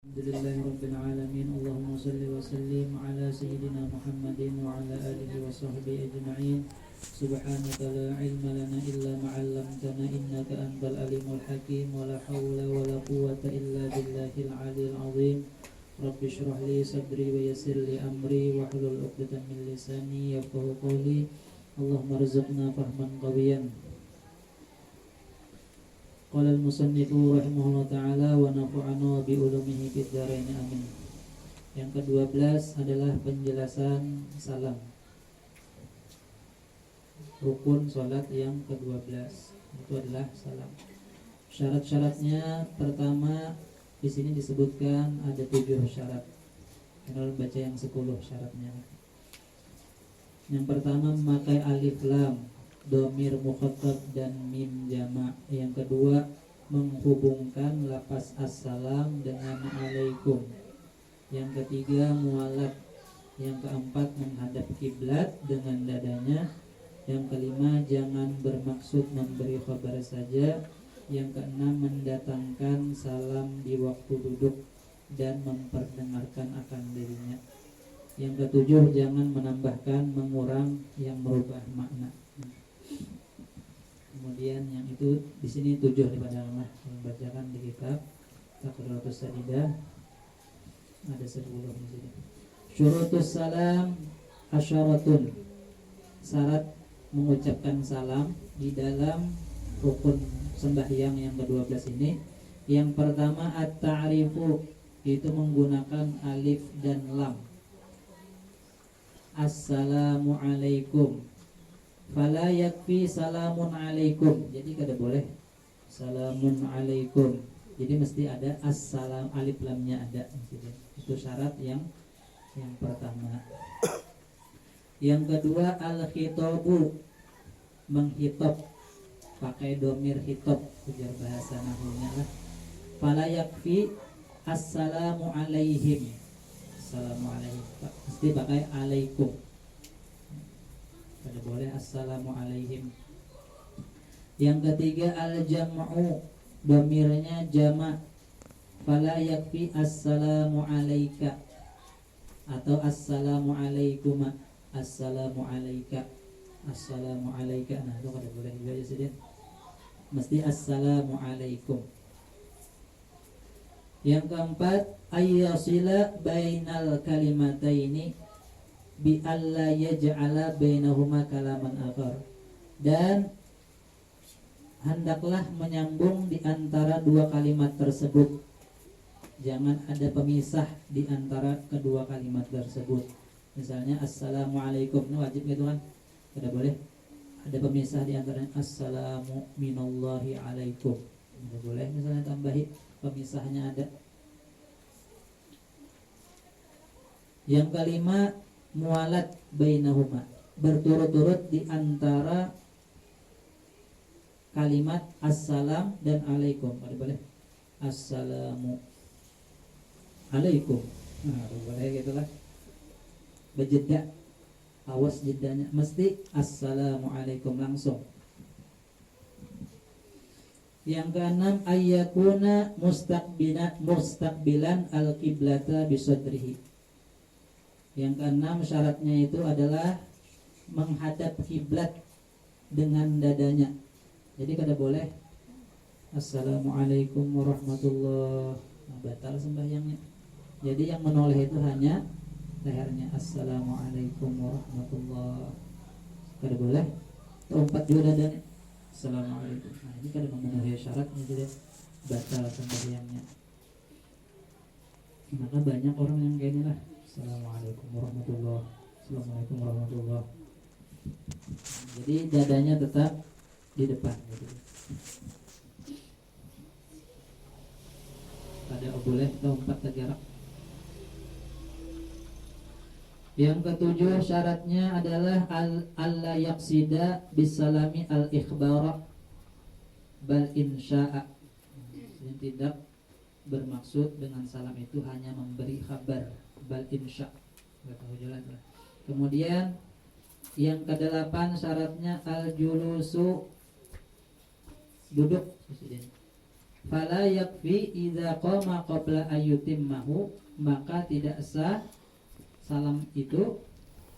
Alhamdulillahirabbil alamin. Allahumma shalli wa sallim ala sayyidina Muhammadin wa ala alihi wa sahbihi ajma'in. Subhanaka la ilma lana illa ma 'allamtana innaka antal alimul hakim. Wa la hawla wa la quwwata illa billahil 'aliyyil 'azim. Rabbi shrah li sadri wa yassir li amri wa hlul 'uqdatam min lisani yafqahu qawli. Allahumma rzuqna fahman qawiyan. Qala al-musannifu rahimahullah ta'ala wa nafa'ana bi ulumihi fid dharain amin. Yang ke-12 adalah penjelasan salam. Rukun salat yang ke-12 itu adalah salam. Syarat-syaratnya pertama di sini disebutkan ada 7 syarat. Kita baca yang 10 syaratnya. Yang pertama memakai alif lam, dhamir mukhatab dan mim jamak. Yang kedua menghubungkan lafaz assalam dengan alaikum. Yang ketiga mualat. Yang keempat menghadap kiblat dengan dadanya. Yang kelima jangan bermaksud memberi kabar saja. Yang keenam mendatangkan salam di waktu duduk dan memperdengarkan akan dirinya. Yang ketujuh jangan menambahkan, mengurang yang merubah makna. Kemudian yang itu di sini 7 daripada Allah membacakan di kitab Taqriratus Sadidah ada 10 di sini. Syurutus salam asyaratun. Syarat mengucapkan salam di dalam rukun sembahyang yang ke-12 ini. Yang pertama at-ta'rifu, itu menggunakan alif dan lam. Assalamualaikum. Fala yakfi salamun alaikum. Jadi kada boleh salamun alaikum. Jadi mesti ada assalam, alif lamnya ada. Itu syarat yang pertama. Yang kedua al-khitabu, menghitab pakai domir hitab, ujar bahasa nahwunya lah. Fala yakfi assalamu alaihim. Assalamualaikum. Mesti pakai alaikum. Tidak boleh assalamu alaihim. Yang ketiga al-jam'u, dhamirnya jamak. Fala yakfi assalamu alaika atau assalamu alaikum. Assalamu alaika. Assalamu alaika. Nah, itu kada boleh juga ya, mesti assalamu alaikum. Yang keempat ayyasila bainal kalimataini bi alla yaj'ala bainahuma kalaman akhar. Dan hendaklah menyambung di antara dua kalimat tersebut. Jangan ada pemisah di antara kedua kalimat tersebut. Misalnya assalamualaikum, ini wajib gitu kan? Tidak boleh ada pemisah di antara assalamu minallahi alaikum. Tidak boleh misalnya tambahi pemisahnya ada. Yang kelima mualat bainahuma, berturut-turut di antara kalimat assalam dan alaikum. Ada boleh assalamu alaikum. Nah, boleh gitulah. Berjeda, awas jedanya, mesti assalamu alaikum langsung. Yang keenam ayyakuna mustaqbilan al-qiblata bisadrihi. Yang keenam syaratnya itu adalah menghadap kiblat dengan dadanya. Jadi kada boleh assalamualaikum warahmatullahi wabarakatuh, batal sembahyangnya. Jadi yang menoleh itu hanya lehernya. Assalamualaikum warahmatullahi wabarakatuh, kada boleh. Tempat juga dadanya assalamualaikum. Nah, ini kada memenuhi syaratnya, jadi batal sembahyangnya. Maka banyak orang yang kayak inilah. Assalamualaikum warahmatullahi wabarakatuh. Assalamualaikum warahmatullahi wabarakatuh. Jadi dadanya tetap di depan gitu. Kada boleh tempat tergerak. Yang ketujuh syaratnya adalah alla yaqsida bisalami al-ikhbara bal insya'a. Yang tidak bermaksud dengan salam itu hanya memberi kabar, bal insya'. Enggak tahu jalan lah. Kemudian yang kedelapan syaratnya al-julusu, duduk. fala yakfi idza qama qabla ayyutimmahu, maka tidak sah salam itu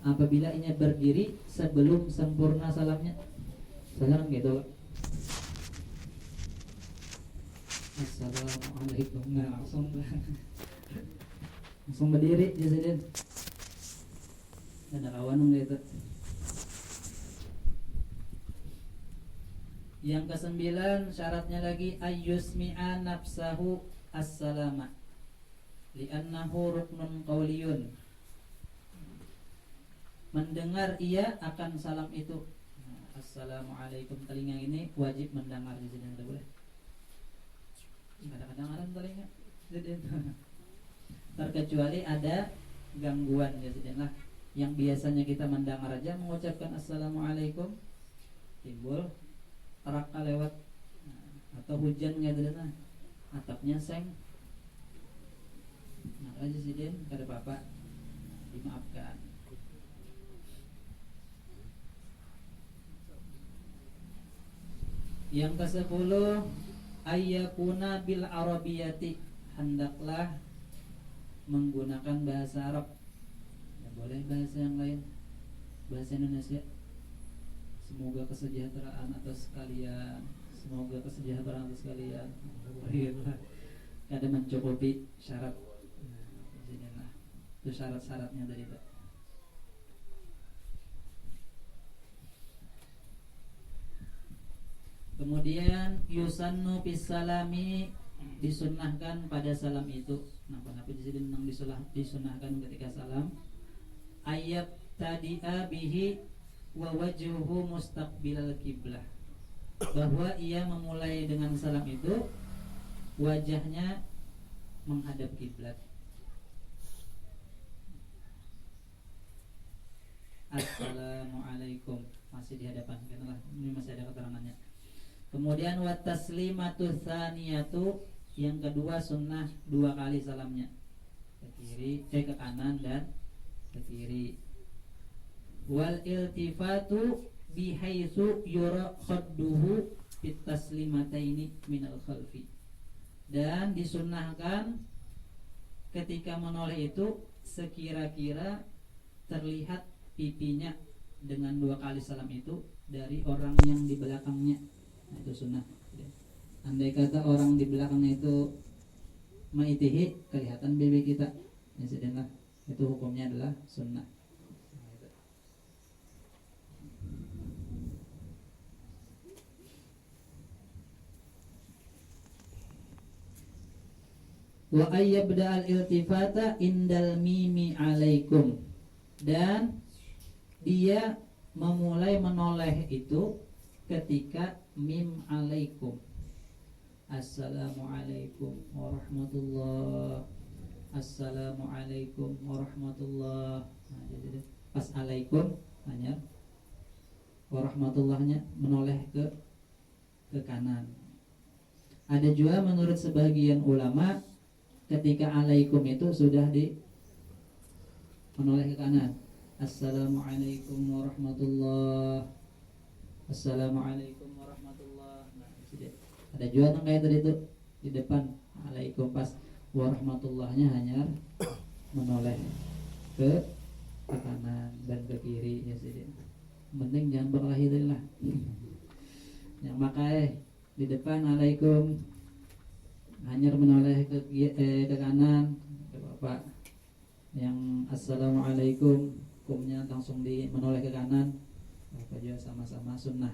apabila ia berdiri sebelum sempurna salamnya. Salam gitu. Assalamualaikum. Nah, langsung berdiri jadi ada kawan gitu. Yang kesembilan syaratnya lagi ayyusmi'a nafsahu as-salama li'annahu ruknun qauliyun. Mendengar ia akan salam itu. Assalamualaikum, telinga ini wajib mendengar di sini, tidak boleh. Kadang-kadang telinga. Terkecuali ada gangguan ya lah. Yang biasanya kita mendengar aja mengucapkan assalamualaikum, timbul teraka lewat atau hujan nggak ada, atapnya seng, maka aja sih Den, kada apa-apa, dimaafkan. Yang ke-10 ayyakuna bil arabiyati, hendaklah menggunakan bahasa Arab, tidak boleh bahasa yang lain, bahasa Indonesia. Semoga kesejahteraan atas kalian, semoga kesejahteraan atas kalian. Ada mencukupi syarat. Nah, itu syarat-syaratnya dari itu. Kemudian yusannu bisalami, disunnahkan pada salam itu. Nah, kenapa di sini disunnahkan ketika salam? Ayat tadi'a bihi wa wajhuhu mustaqbilal kiblah, bahwa ia memulai dengan salam itu wajahnya menghadap kiblat. Assalamualaikum, masih di hadapan, karena ini masih ada keterangannya. Kemudian wa taslimatu tsaniyatu, yang kedua sunnah 2 kali salamnya, ke kiri, ke kanan dan ke kiri. Wal iltifatu bihaitsu yura khadduhu fit taslimataini minal khalfi, dan disunnahkan ketika menoleh itu sekira-kira terlihat pipinya dengan 2 kali salam itu dari orang yang di belakangnya. Nah, itu sunnah. Andai kata orang di belakangnya itu maitihi, kelihatan bibi kita, ya sedangkan itu hukumnya adalah sunnah. Wa ayyabda al-iltifata indal mimi alaikum, dan dia memulai menoleh itu ketika mim alaikum. Assalamualaikum warahmatullah, assalamualaikum warahmatullah. Nah, jadi pas alaikum hanya warahmatullahnya menoleh ke kanan. Ada juga menurut sebagian ulama ketika alaikum itu sudah menoleh ke kanan. Assalamualaikum warahmatullah, assalamualaikum warahmatullah. Nah, ada juga yang kayak tadi itu di depan alaikum, pas warahmatullahnya hanya menoleh ke kanan dan ke kiri ya sih. Penting jangan berkelahi tadi lah. Yang makai di depan alaikum hanya menoleh ke kanan, ke bapak. Yang assalamualaikum kumnya langsung menoleh ke kanan, bapak juga sama-sama sunnah.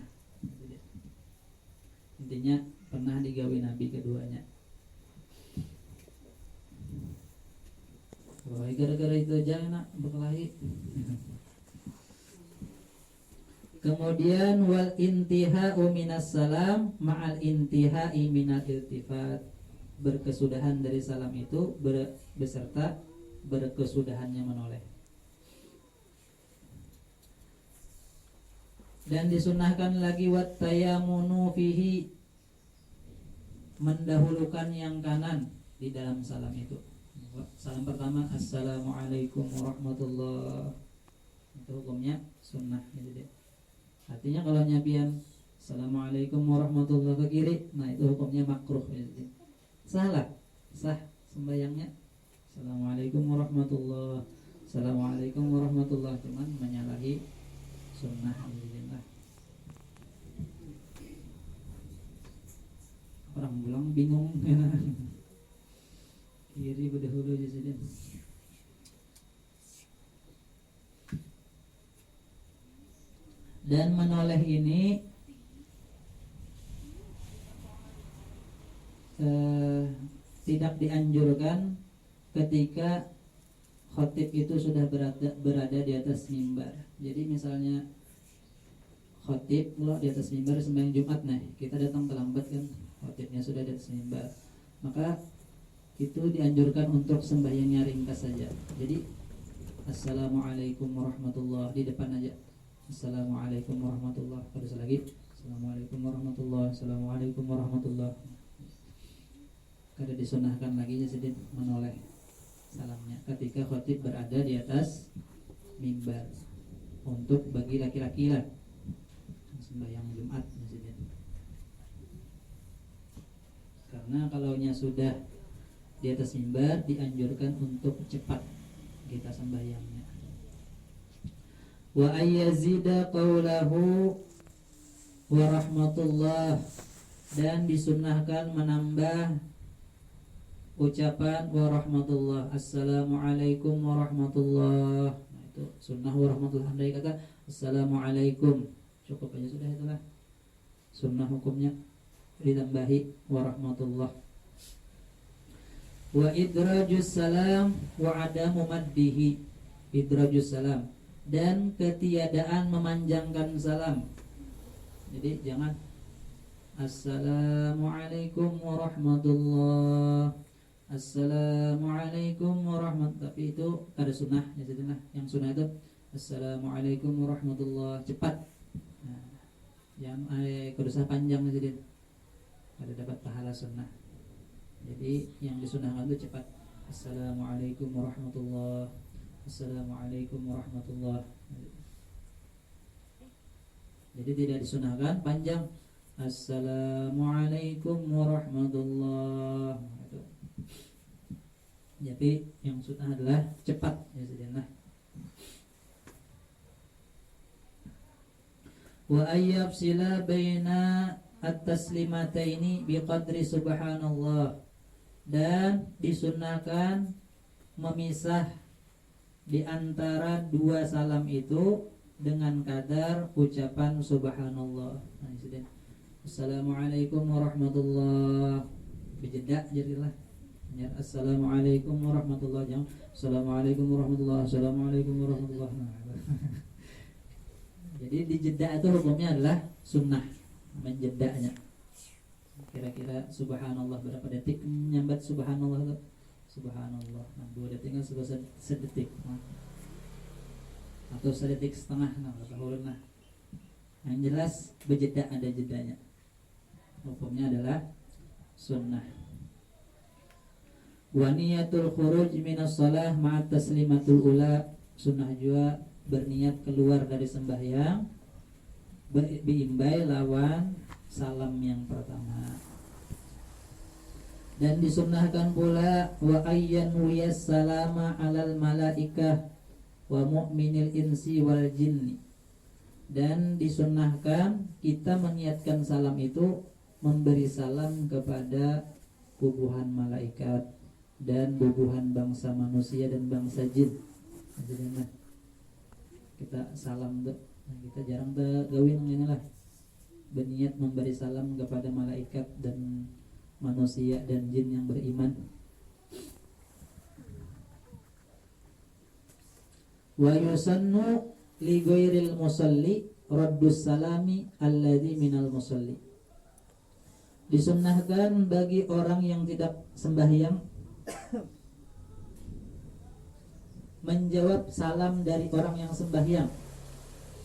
Intinya pernah digawi Nabi keduanya. Gara-gara itu jangan nak berkelahi. Kemudian wal intiha'u minas salam ma'al intihai minal iltifat, berkesudahan dari salam itu beserta berkesudahannya menoleh. Dan disunahkan lagi wat tayamunu fihi, mendahulukan yang kanan di dalam salam itu. Salam pertama assalamualaikum warahmatullah, itu hukumnya sunnah gitu deh. Artinya kalau nyapian Assalamualaikum warahmatullahi ke kiri, nah itu hukumnya makruh. Salah, sah sembahyangnya. Assalamualaikum warahmatullahi, Assalamualaikum warahmatullahi, cuman menyalahi sunnah. Alhamdulillah. Orang bilang bingung kiri berdahulu di sini. Dan menoleh ini tidak dianjurkan ketika khotib itu sudah berada di atas mimbar. Jadi misalnya khotib kalau di atas mimbar sembahyang Jumat, nah kita datang terlambat kan, khotibnya sudah di atas mimbar, maka itu dianjurkan untuk sembahyangnya ringkas saja. Jadi Assalamualaikum warahmatullahi di depan aja. Assalamualaikum warahmatullahi. Terus lagi Assalamualaikum warahmatullahi, Assalamualaikum warahmatullahi. Kada disunahkan lagi sedikit menoleh salamnya ketika khotib berada di atas mimbar, untuk bagi laki-laki lah sembahyang Jumat sedikit. Karena kalaunya sudah di atas mimbar dianjurkan untuk cepat kita sembahyangnya. Wa ayyazida qawlahu wa rahmatullah, dan disunahkan menambah ucapan wa rahmatullah. Assalamualaikum warahmatullah. Nah itu sunnah wa rahmatullah. Andai kata assalamualaikum cukup aja sudah, itulah sunnah hukumnya, ditambahi wa rahmatullah. Wa idrajus salam wa adamu maddihi. Idrajus salam, dan ketiadaan memanjangkan salam. Jadi jangan Assalamualaikum warahmatullah, Assalamualaikum warahmatullah, tapi itu ada sunnah ya. Yang sunnah itu Assalamualaikum warahmatullah cepat. Nah, yang kedusah panjang jadi ada dapat pahala sunnah. Jadi yang disunahkan itu cepat. Assalamualaikum warahmatullah, Assalamualaikum warahmatullah. Jadi tidak disunahkan panjang. Assalamualaikum warahmatullah. Jadi yang sunnah adalah cepat ya sudah. Wa ayyafsila baina at-taslimataini biqadri subhanallah, dan disunnahkan memisah di antara dua salam itu dengan kadar ucapan subhanallah. Nah, sudah. Assalamualaikum warahmatullah, bijeda jadilah. Ya, assalamualaikum warahmatullah, jangan assalamualaikum warahmatullah, assalamualaikum warahmatullah. Nah, jadi di jeda itu hukumnya adalah sunnah menjedanya. Kira-kira subhanallah berapa detik menyambat subhanallah itu? Subhanallah. Nah, 2 detik kan sedetik. Nah, atau sedetik setengah, nah berapa nah. Yang jelas berjeda, ada jedanya. Hukumnya adalah sunnah. Wa niyatul khuruj minas shalah ma'at taslimatul ula, sunnah juga berniat keluar dari sembahyang biimbai lawan salam yang pertama. Dan disunnahkan pula wa ayyan wiyas salama alal malaikah wa mu'minil insi wal jinni, dan disunnahkan kita meniatkan salam itu memberi salam kepada bubuhan malaikat dan bubuhan bangsa manusia dan bangsa jin. Jadi kita salam tuh, nah, kita jarang gawin inilah berniat memberi salam kepada malaikat dan manusia dan jin yang beriman. Wa yusannu li ghairil musalli raddus salami alladhi minal musalli, disunnahkan bagi orang yang tidak sembahyang menjawab salam dari orang yang sembahyang.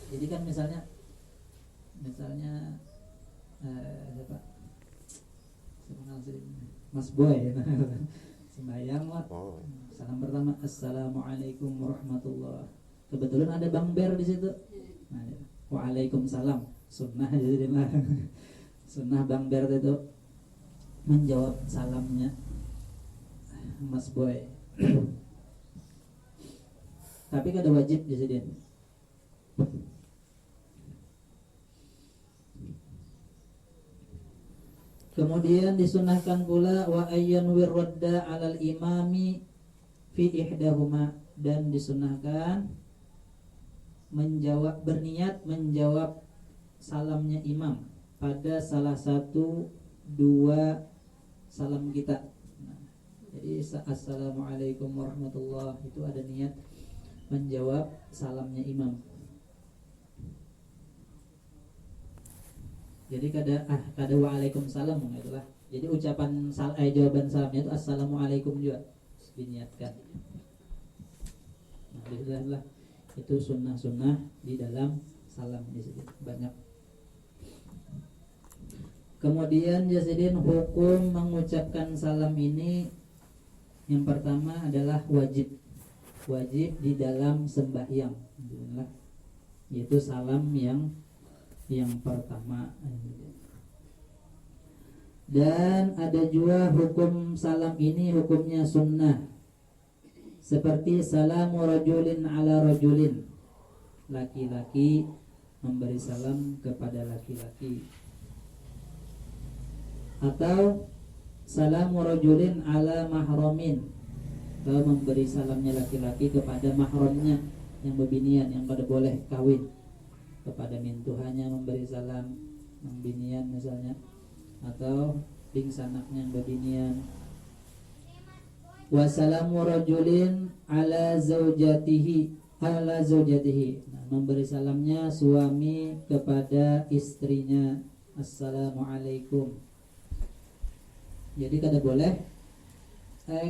Jadi kan misalnya siapa? Mas Boy sembahyang lah. Salam pertama Assalamualaikum warahmatullah. Kebetulan ada Bang Ber di situ. Nah, Waalaikumsalam. Sunnah jadi sunnah Bang Bert itu menjawab salamnya Mas Boy. Tapi kada wajib di sini. Kemudian disunahkan pula wa ayyan wirradda 'alal imami fi ihdahuma, dan disunahkan berniat menjawab salamnya imam pada salah satu dua salam kita. Jadi assalamualaikum warahmatullah itu ada niat menjawab salamnya imam. Jadi kada waalaikumsalam itulah. Jadi ucapan jawaban salamnya itu assalamualaikum juga diniatkan. Nah, bismillah itu sunnah-sunnah di dalam salam di sini banyak. Kemudian jasidin hukum mengucapkan salam ini yang pertama adalah wajib di dalam sembahyang, yaitu salam yang pertama. Dan ada juga hukum salam ini hukumnya sunnah, seperti salamu rajulin ala rajulin, laki-laki memberi salam kepada laki-laki, atau salamu rajulin ala mahramin, atau memberi salamnya laki-laki kepada mahramnya yang bebinian, yang pada boleh kawin, kepada mintuhannya memberi salam yang binian misalnya, atau pingsanaknya yang bebinian. Wassalamu rajulin ala zaujatihi, nah, memberi salamnya suami kepada istrinya, assalamualaikum. Jadi kada boleh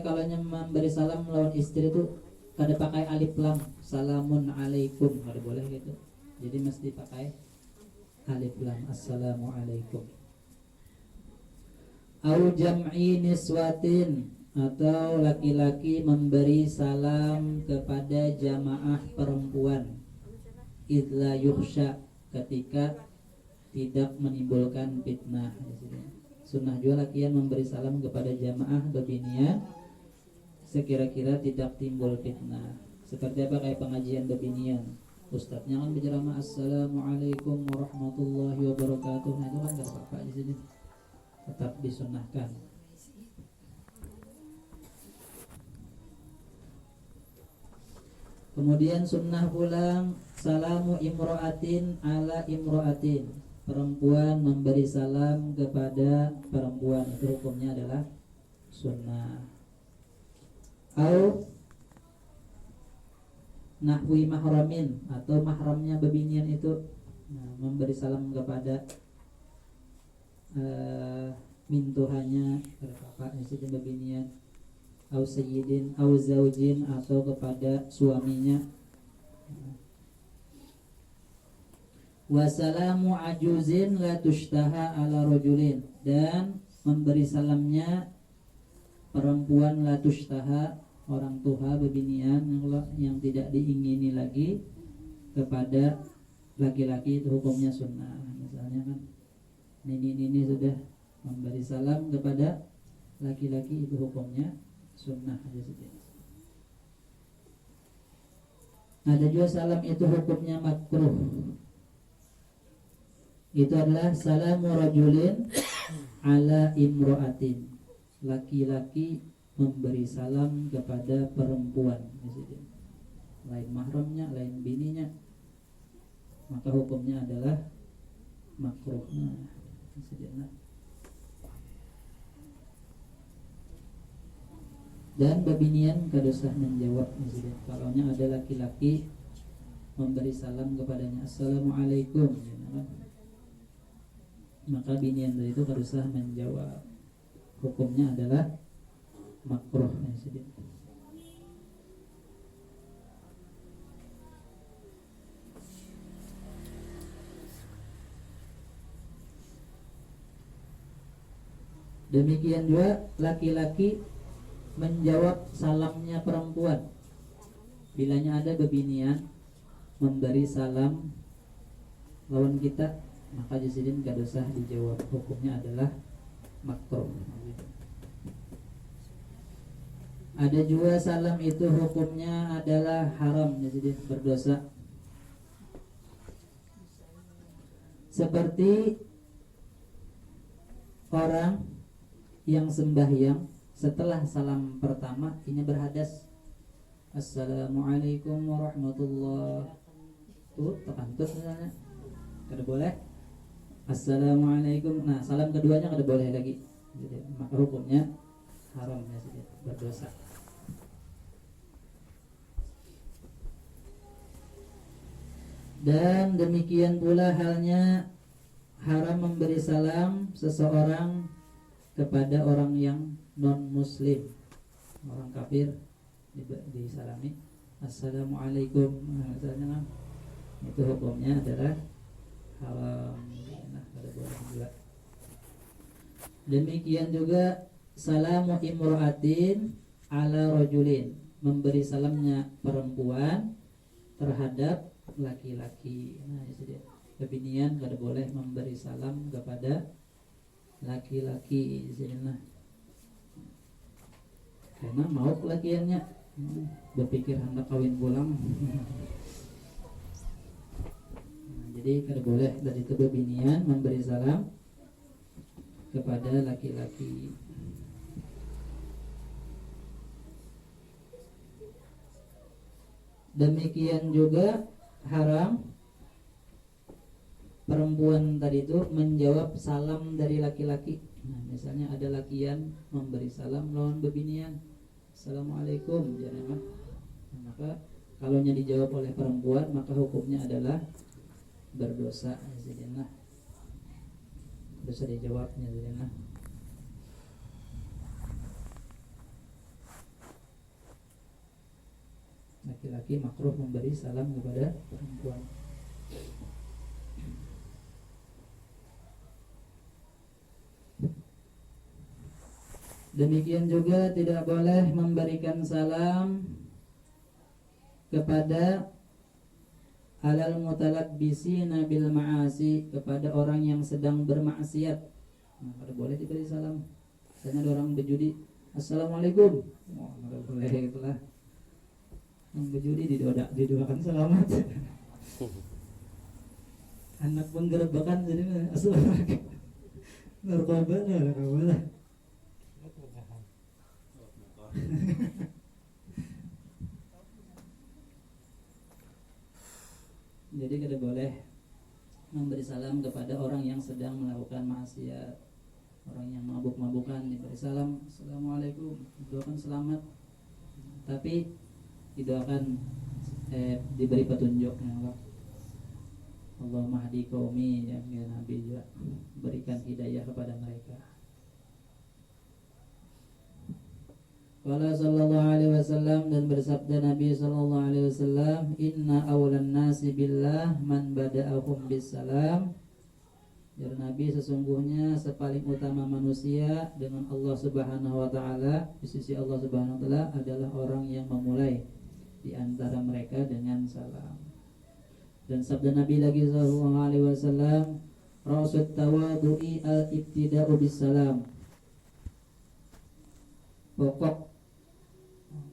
kalau memberi salam lawan istri itu kada pakai alif lam, salamun alaikum, kada boleh gitu. Jadi mesti pakai alif lam, assalamualaikum. Au jam'i niswatin, atau laki-laki memberi salam kepada jamaah perempuan, idla yukhsha, ketika tidak menimbulkan fitnah. Sunnah juga lakian memberi salam kepada jamaah bebinian sekira-kira tidak timbul fitnah. Seperti apa? Kayak pengajian bebinian, ustadznya kan berceramah assalamualaikum warahmatullahi wabarakatuh. Nah itu kan gak apa-apa di sini, tetap disunnahkan. Kemudian sunnah pulang salamu imro'atin ala imro'atin, perempuan memberi salam kepada perempuan, itu hukumnya adalah sunnah. Au nahwi mahramin, atau mahramnya bebinian itu memberi salam kepada mintuhannya, bapaknya si bebinian, au sayyidin au zaujin, atau kepada suaminya. Wassalamu ajuzin la tushtaha ala rajulin, dan memberi salamnya perempuan la tushtaha, orang tua bebinian yang tidak diingini lagi, kepada laki-laki, itu hukumnya sunnah. Misalnya kan nini sudah memberi salam kepada laki-laki, itu hukumnya sunnah aja saja. Ada juga salam itu hukumnya makruh. Itu adalah salamu rajulin ala imro'atin, laki-laki memberi salam kepada perempuan, lain mahramnya, lain bininya, maka hukumnya adalah makruh. Dan bebinian kadosah menjawab, kalau ada laki-laki memberi salam kepadanya assalamualaikum, maka binian dari itu kadosah menjawab, hukumnya adalah makruh. Demikian juga laki-laki menjawab salamnya perempuan. Bilanya ada bebinian memberi salam lawan kita, maka di sini gak usah dijawab, hukumnya adalah makruh. Ada juga salam itu hukumnya adalah haram, jadi berdosa. Seperti orang yang sembahyang setelah salam pertama ini berhadas, Assalamualaikum warahmatullahi. Tuh terkantut misalnya, kada boleh. Assalamualaikum. Nah, salam keduanya kada boleh lagi. Jadi, maka hukumnya haram ya, jadi berdosa. Dan demikian pula halnya haram memberi salam seseorang kepada orang yang non muslim, orang kafir disalami Assalamualaikum. Misalnya itu hukumnya adalah haram. Nah, kada boleh juga. Demikian juga salamu imra'atin ala rajulin, memberi salamnya perempuan terhadap laki-laki. Nah, itu dia. Kebinian kada boleh memberi salam kepada laki-laki. Nah, karena mau lakiannya berpikir hendak kawin pulang. Nah, jadi kada boleh dari itu bebinian memberi salam kepada laki-laki. Demikian juga haram perempuan tadi itu menjawab salam dari laki-laki. Nah, misalnya ada lakian memberi salam lawan bebinian, Assalamualaikum, jangan. Nah, maka kalau nya dijawab oleh perempuan maka hukumnya adalah berdosa. Nah, dosa dijawabnya. Nah, laki-laki makruh memberi salam kepada perempuan. Demikian juga tidak boleh memberikan salam kepada alal mutalabbisina bil ma'asi, kepada orang yang sedang bermaksiat. Nah, kada boleh diberi salam. Misalnya ada orang berjudi, Assalamualaikum. Oh, kada boleh itulah. Yang berjudi didoakan selamat. Anak penggerebekan jadi Assalamualaikum. Narkoba lah. Jadi kada boleh memberi salam kepada orang yang sedang melakukan maksiat, orang yang mabuk-mabukan diberi salam Assalamualaikum, doakan selamat, tapi didoakan diberi petunjuk ya Allah. Allahumma hadi qaumi, ya Nabi juga berikan hidayah kepada mereka. Qala sallallahu alaihi wasallam, dan bersabda Nabi sallallahu alaihi wasallam, inna awlan nasi billah man bada'ahum bisalam. Dari Nabi, sesungguhnya sepaling utama manusia dengan Allah Subhanahu wa taala, di sisi Allah Subhanahu wa taala adalah orang yang memulai di antara mereka dengan salam. Dan sabda Nabi lagi sallallahu alaihi wasallam, ra'sut tawadu'i al-ibtida'u bisalam. Pokok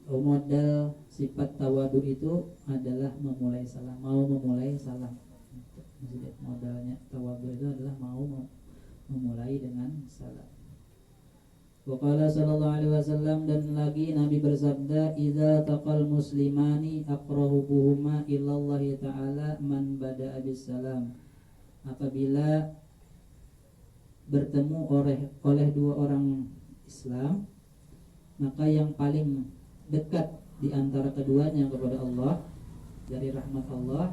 modal sifat tawadu itu adalah memulai salam, mau memulai salam. Modalnya tawadu itu adalah mau memulai dengan salam. Waqala sallallahu alaihi wasallam, dan lagi Nabi bersabda, idza taqal muslimani aqrabuhuma ilallahi ta'ala man bada'a bis salam. Apabila bertemu oleh dua orang Islam, maka yang paling dekat di antara keduanya kepada Allah dari rahmat Allah,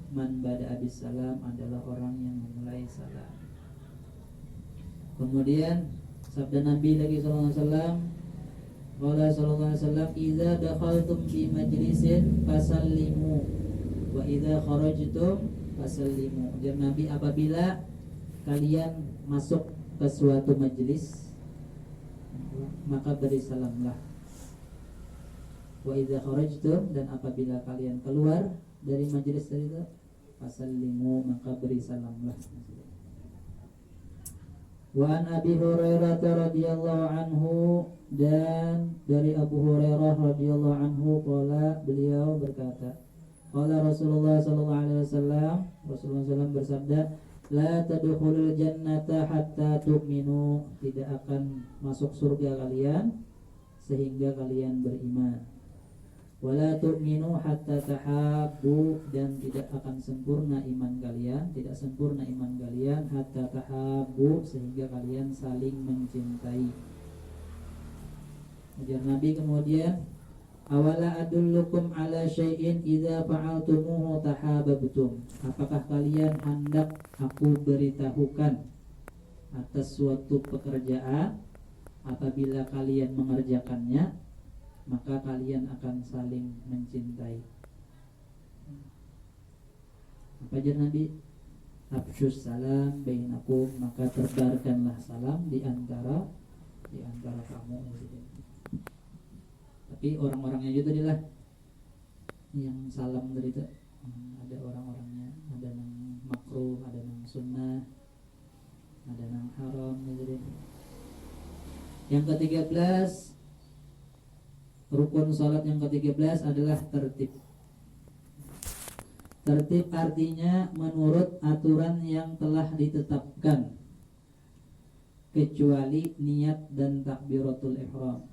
man bada'a bis salam, adalah orang yang memulai salam. Kemudian sabda Nabi lagi sallallahu alaihi wasallam, qala sallallahu alaihi wasallam, idza dakhaltum fi majlisin fasallimu wa idza kharajtum fasallimu. Jadi Nabi, apabila kalian masuk ke suatu majelis maka beri salamlah. Wa idza kharajtum, dan apabila kalian keluar dari majelis itu fasallimu, maka beri salamlah. Wa an Abi Hurairah radhiyallahu anhu, dan dari Abu Hurairah radhiyallahu anhu qala, beliau berkata, qala Rasulullah sallallahu alaihi wasallam, Rasulullah SAW bersabda, la tadkhulul jannata hatta tu'minu, tidak akan masuk surga kalian sehingga kalian beriman. Wala tu'minu hatta tahabbu, dan tidak akan sempurna iman kalian, tidak sempurna iman kalian hatta tahabbu, sehingga kalian saling mencintai. Ujar Nabi kemudian, awala adullukum ala syai'in idza fa'altumuhu tahabbtum, apakah kalian hendak aku beritahukan atas suatu pekerjaan, apabila kalian mengerjakannya maka kalian akan saling mencintai. Apa ajar Nabi? Afsyus salam bainakum, maka terbarkanlah salam di antara kamu. Tapi orang-orangnya juga tadilah yang salam dari itu, ada orang-orangnya, ada yang makruh, ada yang sunnah, ada yang haram gitu. Yang ke-13, rukun salat yang ke-13 adalah tertib. Tertib artinya menurut aturan yang telah ditetapkan, kecuali niat dan takbiratul ihram.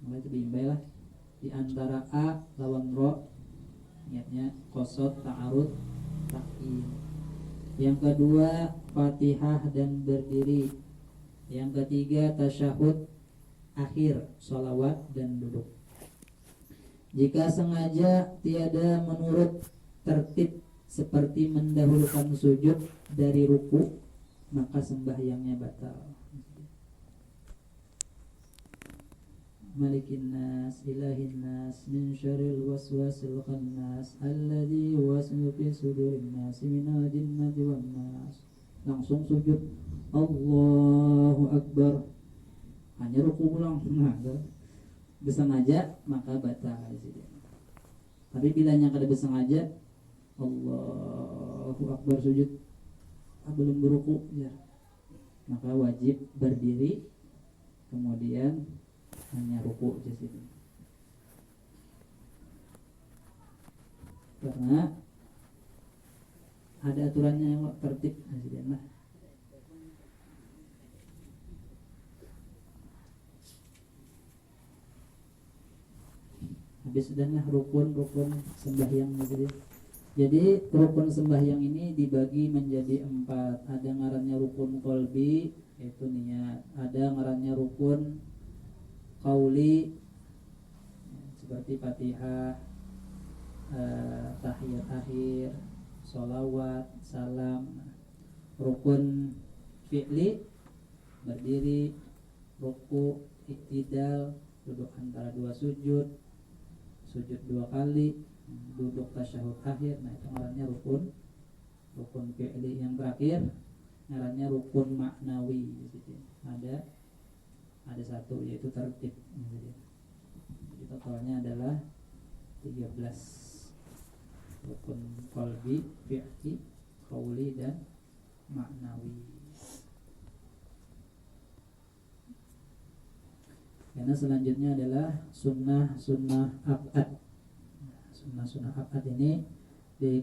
Maka itu diimbailah di antara a lawan ro, niatnya qasad, ta'arud, ta'in. Yang kedua Fatihah dan berdiri. Yang ketiga tasyahud akhir, sholawat dan duduk. Jika sengaja tiada menurut tertib seperti mendahulukan sujud dari ruku, maka sembahyangnya batal. Malikin nas, ilahin nas, min syarril waswasil khannas, alladzi yuwaswisu fi sudurin nas, minal jinnati wan nas. Langsung sujud, Allahu Akbar, hanya ruku pulang. Bersengaja maka batal di situ. Tapi bila yang kada bersengaja, Allahu Akbar sujud belum beruku ya, maka wajib berdiri kemudian hanya ruku di situ. Karena ada aturannya yang tertib di situ. Habis sudahlah rukun sembahyang gitu. Jadi rukun sembahyang ini dibagi menjadi 4. Ada ngarannya rukun qalbi, yaitu niat. Ada ngarannya rukun qauli, seperti Fatihah, tahiyat akhir, sholawat, salam. Rukun fi'li, berdiri, ruku, iktidal, duduk antara dua sujud 2 kali, duduk tasyahud akhir. Nah itu ngarannya rukun fi'li. Yang terakhir ngarannya rukun maknawi. Ada 1, yaitu tertib. Jadi totalnya adalah 13. Rukun qalbi, fi'li, qauli dan maknawi. Karena selanjutnya adalah sunnah abad. Sunnah abad ini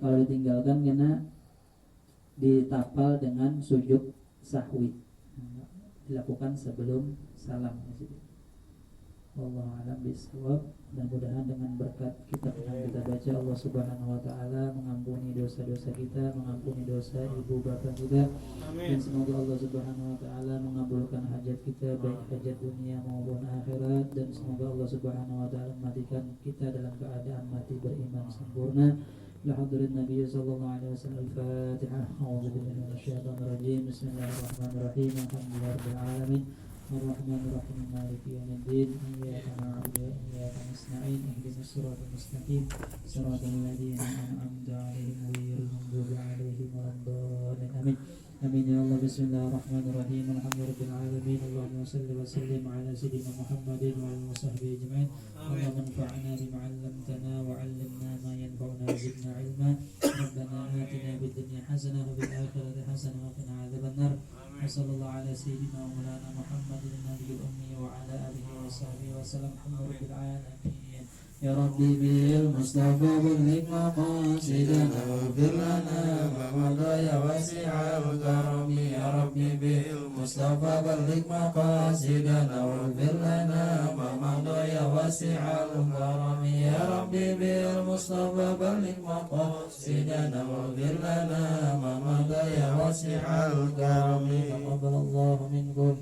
kalau ditinggalkan karena ditapal dengan sujud sahwi, dilakukan sebelum salam. Wallahu a'lam bishawab. Mudah-mudahan dengan berkat kitab yang kita baca, Allah Subhanahu wa taala mengampuni dosa-dosa kita, mengampuni dosa ibu bapak kita. Amin. Dan semoga Allah Subhanahu wa taala mengabulkan hajat kita, baik hajat dunia maupun akhirat, dan semoga Allah Subhanahu wa taala mematikan kita dalam keadaan mati beriman sempurna. La hadirin Nabi sallallahu alaihi wasallam. Al-Fatihah. A'udzubillahi minasyaitonir rajim. Bismillahirrahmanirrahim. Alhamdulillahirabbil alamin. Ar-Rahmanir-Rahim. Maliki yaumiddin. Iyyaka na'budu wa iyyaka nasta'in. Ihdinas siratal mustaqim. Siratal ladzina an'amta 'alaihim ghairil maghdubi 'alaihim waladdallin. Amin. Amin ya Allah. Bismillahirrahmanirrahim. Alhamdulillahirabbil alamin. Allahumma shalli wa sallim ala sayyidina Muhammadin wa ala sahbihi ajma'in. Allahumma anfa'na bima 'allamtana wa 'allimna ma yanfa'una wa zidna 'ilma. Rabbana atina سيدنا مولانا محمد النبي الأمي وعلى آله وصحبه وسلم الحمد لله رب العالمين. يا ربي بالمصطفى بلغ مقاصدنا واغفر لنا ما مضى يا واسع الكرم. يا ربي بالمصطفى بلغ مقاصدنا واغفر لنا ما مضى يا واسع الكرم. يا ربي بالمصطفى بلغ مقاصدنا واغفر لنا ما مضى يا واسع الكرم. تقبل الله منكم.